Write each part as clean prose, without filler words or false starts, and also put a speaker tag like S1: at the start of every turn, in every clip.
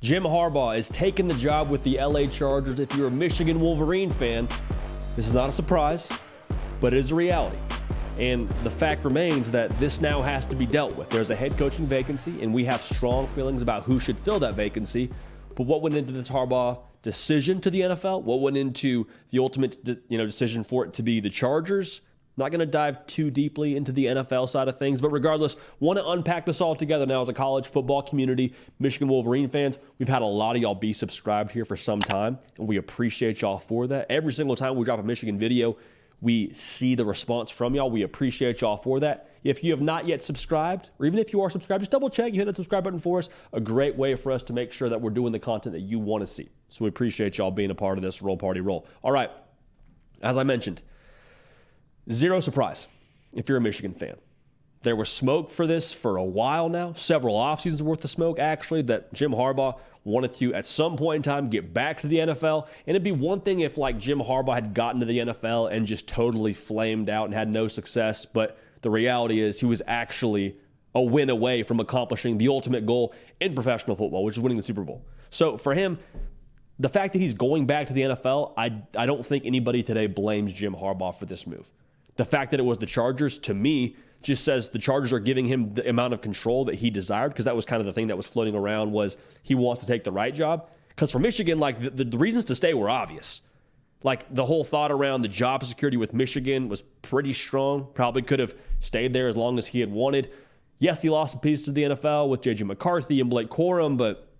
S1: Jim Harbaugh is taking the job with the LA Chargers. If you're a Michigan Wolverine fan, this is not a surprise, but it is a reality. And the fact remains that this now has to be dealt with. There's a head coaching vacancy, and we have strong feelings about who should fill that vacancy. But what went into this Harbaugh decision to the NFL? What went into the ultimate decision for it to be the Chargers? Not going to dive too deeply into the NFL side of things, but regardless, want to unpack this all together now as a college football community, Michigan Wolverine fans. We've had a lot of y'all be subscribed here for some time, and we appreciate y'all for that. Every single time we drop a Michigan video, we see the response from y'all. We appreciate y'all for that. If you have not yet subscribed, or even if you are subscribed, just double check. You hit that subscribe button for us. A great way for us to make sure that we're doing the content that you want to see. So we appreciate y'all being a part of this Roll Party Roll. All right, as I mentioned, zero surprise if you're a Michigan fan. There was smoke for this for a while now, several off seasons worth of smoke actually, that Jim Harbaugh wanted to at some point in time get back to the NFL. And it'd be one thing if like Jim Harbaugh had gotten to the NFL and just totally flamed out and had no success. But the reality is he was actually a win away from accomplishing the ultimate goal in professional football, which is winning the Super Bowl. So for him, the fact that he's going back to the NFL, I don't think anybody today blames Jim Harbaugh for this move. The fact that it was the Chargers, to me, just says the Chargers are giving him the amount of control that he desired, because that was kind of the thing that was floating around, was he wants to take the right job. Because for Michigan, like the reasons to stay were obvious. Like the whole thought around the job security with Michigan was pretty strong. Probably could have stayed there as long as he had wanted. Yes, he lost a piece to the NFL with J.J. McCarthy and Blake Corum, but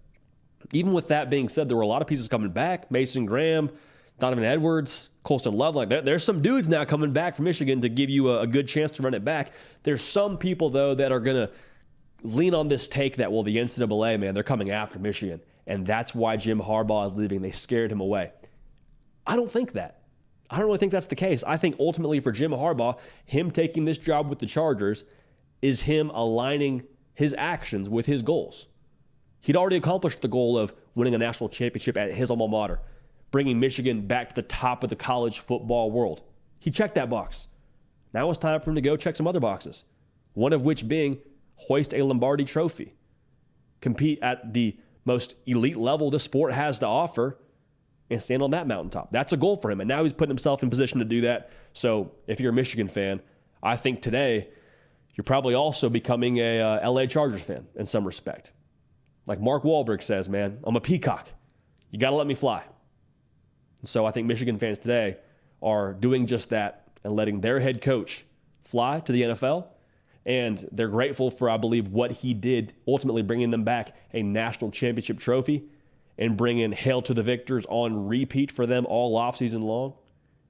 S1: even with that being said, there were a lot of pieces coming back. Mason Graham, Donovan Edwards, Colston Love. Like there's some dudes now coming back from Michigan to give you a good chance to run it back. There's some people, though, that are going to lean on this take that, well, the NCAA, man, they're coming after Michigan, and that's why Jim Harbaugh is leaving. They scared him away. I don't think that. I don't really think that's the case. I think ultimately for Jim Harbaugh, him taking this job with the Chargers is him aligning his actions with his goals. He'd already accomplished the goal of winning a national championship at his alma mater, bringing Michigan back to the top of the college football world. He checked that box. Now it's time for him to go check some other boxes, one of which being hoist a Lombardi trophy, compete at the most elite level the sport has to offer, and stand on that mountaintop. That's a goal for him, and now he's putting himself in position to do that. So if you're a Michigan fan, I think today you're probably also becoming a LA Chargers fan in some respect. Like Mark Wahlberg says, man, I'm a peacock. You got to let me fly. So I think Michigan fans today are doing just that and letting their head coach fly to the NFL. And they're grateful for, I believe, what he did, ultimately bringing them back a national championship trophy and bringing Hail to the Victors on repeat for them all offseason long.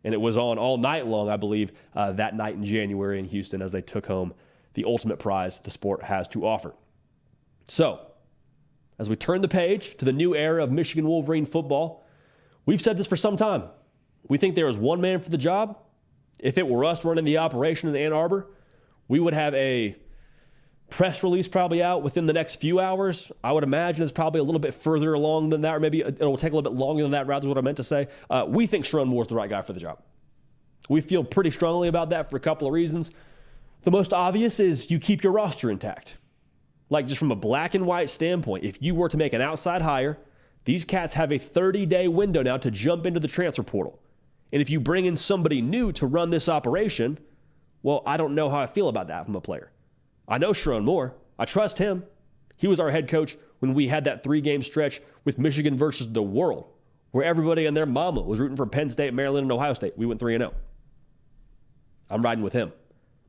S1: And it was on all night long, I believe, that night in January in Houston as they took home the ultimate prize the sport has to offer. So as we turn the page to the new era of Michigan Wolverine football, we've said this for some time. We think there is one man for the job. If it were us running the operation in Ann Arbor, we would have a press release probably out within the next few hours. I would imagine it's probably a little bit further along than that, or maybe it will take a little bit longer than that, rather is what I meant to say. We think Sherrone Moore is the right guy for the job. We feel pretty strongly about that for a couple of reasons. The most obvious is you keep your roster intact. Like just from a black and white standpoint, if you were to make an outside hire, these cats have a 30-day window now to jump into the transfer portal. And if you bring in somebody new to run this operation, well, I don't know how I feel about that from a player. I know Sherrone Moore. I trust him. He was our head coach when we had that 3-game stretch with Michigan versus the world, where everybody and their mama was rooting for Penn State, Maryland, and Ohio State. We went 3-0. I'm riding with him.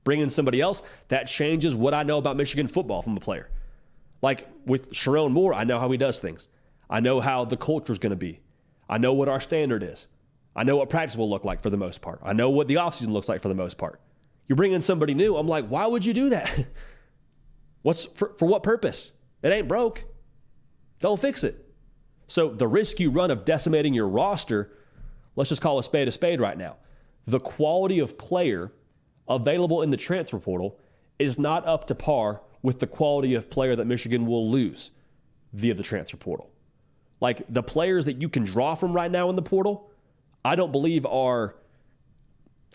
S1: Bring in somebody else, that changes what I know about Michigan football from a player. Like with Sherrone Moore, I know how he does things. I know how the culture is going to be. I know what our standard is. I know what practice will look like for the most part. I know what the offseason looks like for the most part. You bring in somebody new, I'm like, why would you do that? For what purpose? It ain't broke. Don't fix it. So the risk you run of decimating your roster, let's just call a spade right now. The quality of player available in the transfer portal is not up to par with the quality of player that Michigan will lose via the transfer portal. Like the players that you can draw from right now in the portal, I don't believe are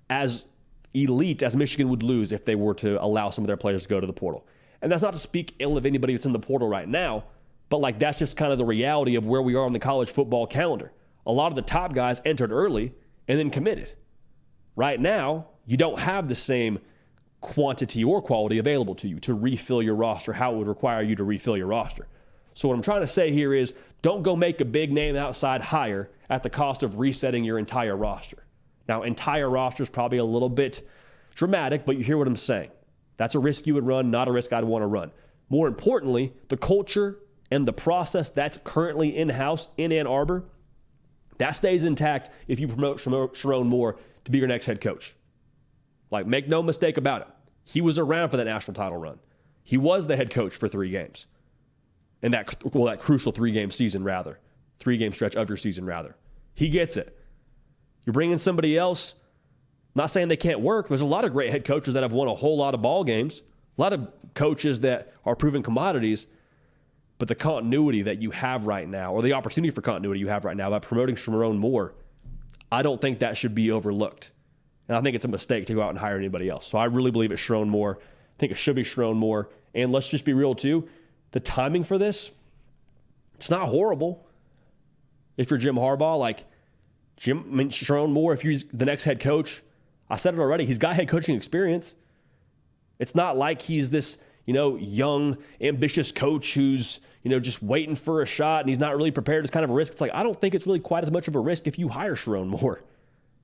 S1: as elite as Michigan would lose if they were to allow some of their players to go to the portal. And that's not to speak ill of anybody that's in the portal right now, But like, that's just kind of the reality of where we are on the college football calendar. A lot of the top guys entered early and then committed. Right now, you don't have the same quantity or quality available to you to refill your roster, how it would require you to refill your roster. So what I'm trying to say here is, don't go make a big name outside hire at the cost of resetting your entire roster. Now, entire roster is probably a little bit dramatic, but you hear what I'm saying. That's a risk you would run, not a risk I'd want to run. More importantly, the culture and the process that's currently in-house in Ann Arbor, that stays intact if you promote Sherrone Moore to be your next head coach. Like, make no mistake about it. He was around for that national title run. He was the head coach for 3 games. And that crucial 3-game season, rather. 3-game stretch of your season, rather. He gets it. You're bringing somebody else. Not saying they can't work. There's a lot of great head coaches that have won a whole lot of ball games. A lot of coaches that are proven commodities. But the continuity that you have right now, or the opportunity for continuity you have right now by promoting Sherrone Moore, I don't think that should be overlooked. And I think it's a mistake to go out and hire anybody else. So I really believe it's Sherrone Moore. I think it should be Sherrone Moore. And let's just be real, too. The timing for this, it's not horrible. If you're Jim Harbaugh, Sherrone Moore, if he's the next head coach, I said it already, he's got head coaching experience. It's not like he's this, young, ambitious coach who's, just waiting for a shot and he's not really prepared. It's kind of a risk. It's like, I don't think it's really quite as much of a risk if you hire Sherrone Moore.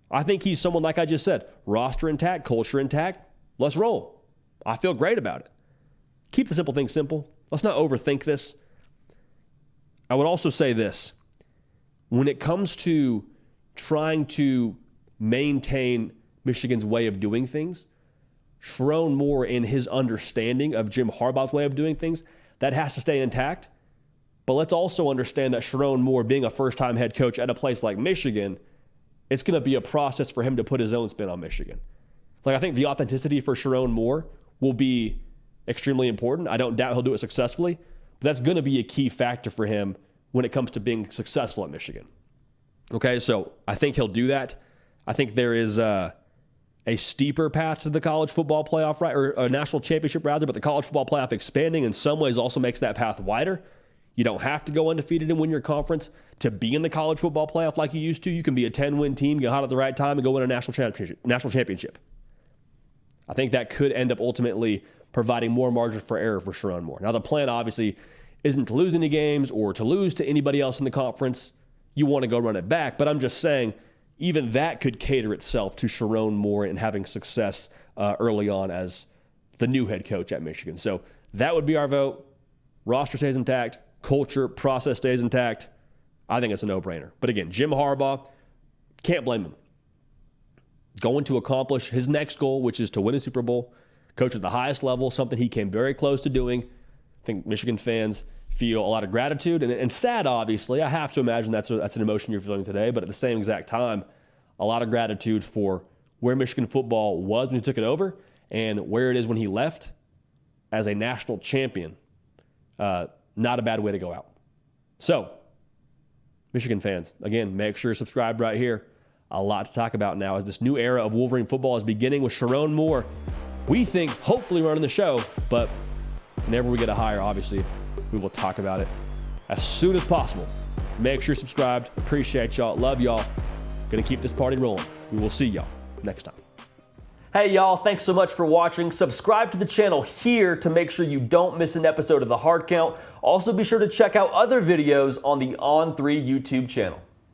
S1: I think he's someone, like I just said, roster intact, culture intact. Let's roll. I feel great about it. Keep the simple things simple. Let's not overthink this. I would also say this. When it comes to trying to maintain Michigan's way of doing things, Sherrone Moore, in his understanding of Jim Harbaugh's way of doing things, that has to stay intact. But let's also understand that Sherrone Moore, being a first-time head coach at a place like Michigan, it's going to be a process for him to put his own spin on Michigan. I think the authenticity for Sherrone Moore will be extremely important. I don't doubt he'll do it successfully, but that's going to be a key factor for him when it comes to being successful at Michigan. Okay, so I think he'll do that. I think there is a steeper path to the college football playoff, right, or a national championship rather, but the college football playoff expanding in some ways also makes that path wider. You don't have to go undefeated and win your conference to be in the college football playoff like you used to. You can be a 10-win team, get hot at the right time, and go win a national championship. I think that could end up ultimately providing more margin for error for Sherrone Moore. Now, the plan obviously isn't to lose any games or to lose to anybody else in the conference. You want to go run it back, but I'm just saying even that could cater itself to Sherrone Moore and having success early on as the new head coach at Michigan. So that would be our vote. Roster stays intact. Culture, process stays intact. I think it's a no-brainer. But again, Jim Harbaugh, can't blame him. Going to accomplish his next goal, which is to win a Super Bowl, coach at the highest level, something he came very close to doing. I think Michigan fans feel a lot of gratitude and sad, obviously. I have to imagine that's an emotion you're feeling today, but at the same exact time, a lot of gratitude for where Michigan football was when he took it over and where it is when he left as a national champion. Not a bad way to go out. So, Michigan fans, again, make sure you're subscribed right here. A lot to talk about now as this new era of Wolverine football is beginning with Sherrone Moore. We think, hopefully, running the show, but whenever we get a hire, obviously, we will talk about it as soon as possible. Make sure you're subscribed. Appreciate y'all. Love y'all. Gonna keep this party rolling. We will see y'all next time. Hey y'all, thanks so much for watching. Subscribe to the channel here to make sure you don't miss an episode of The Hard Count. Also be sure to check out other videos on the On3 YouTube channel.